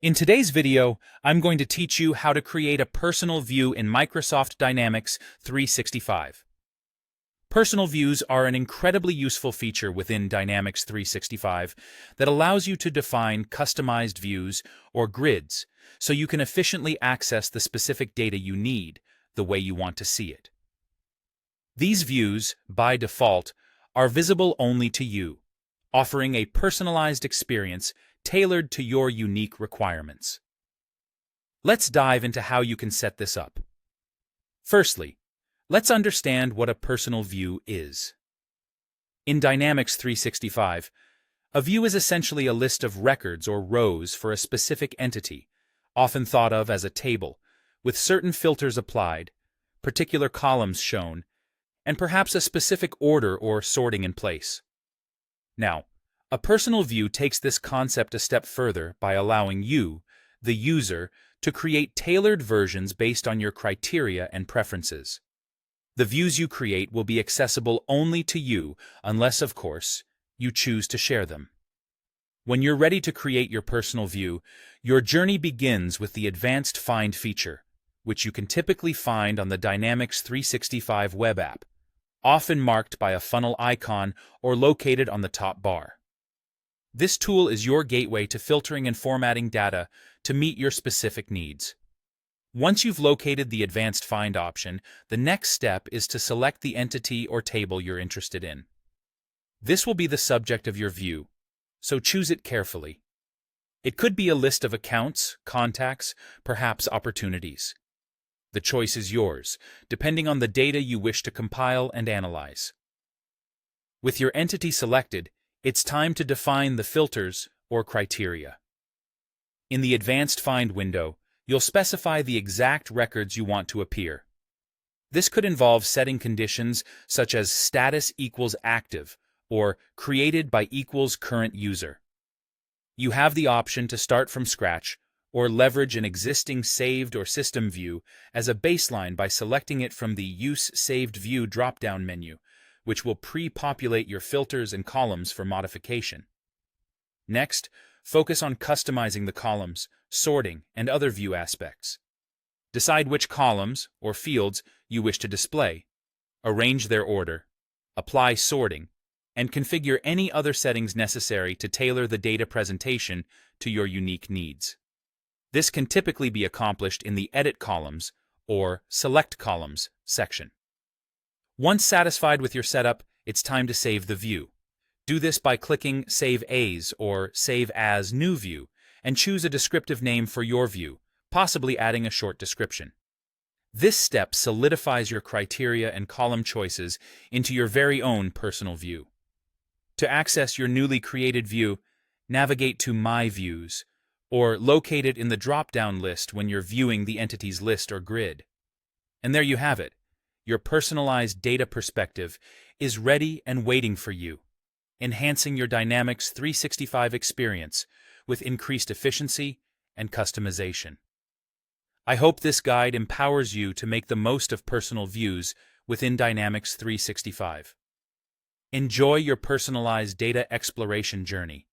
In today's video, I'm going to teach you how to create a personal view in Microsoft Dynamics 365. Personal views are an incredibly useful feature within Dynamics 365 that allows you to define customized views or grids so you can efficiently access the specific data you need the way you want to see it. These views, by default, are visible only to you, offering a personalized experience tailored to your unique requirements. Let's dive into how you can set this up. Firstly, let's understand what a personal view is. In Dynamics 365, a view is essentially a list of records or rows for a specific entity, often thought of as a table, with certain filters applied, particular columns shown, and perhaps a specific order or sorting in place. Now, a personal view takes this concept a step further by allowing you, the user, to create tailored versions based on your criteria and preferences. The views you create will be accessible only to you unless, of course, you choose to share them. When you're ready to create your personal view, your journey begins with the Advanced Find feature, which you can typically find on the Dynamics 365 web app, often marked by a funnel icon or located on the top bar. This tool is your gateway to filtering and formatting data to meet your specific needs. Once you've located the Advanced Find option, the next step is to select the entity or table you're interested in. This will be the subject of your view, so choose it carefully. It could be a list of accounts, contacts, perhaps opportunities. The choice is yours, depending on the data you wish to compile and analyze. With your entity selected, it's time to define the filters or criteria. In the Advanced Find window, you'll specify the exact records you want to appear. This could involve setting conditions such as status equals active or created by equals current user. You have the option to start from scratch or leverage an existing saved or system view as a baseline by selecting it from the Use Saved View drop-down menu, which will pre-populate your filters and columns for modification. Next, focus on customizing the columns, sorting, and other view aspects. Decide which columns, or fields, you wish to display, arrange their order, apply sorting, and configure any other settings necessary to tailor the data presentation to your unique needs. This can typically be accomplished in the Edit Columns, or Select Columns section. Once satisfied with your setup, it's time to save the view. Do this by clicking Save As or Save As New View and choose a descriptive name for your view, possibly adding a short description. This step solidifies your criteria and column choices into your very own personal view. To access your newly created view, navigate to My Views, or locate it in the drop-down list when you're viewing the entity's list or grid. And there you have it. Your personalized data perspective is ready and waiting for you, enhancing your Dynamics 365 experience with increased efficiency and customization. I hope this guide empowers you to make the most of personal views within Dynamics 365. Enjoy your personalized data exploration journey,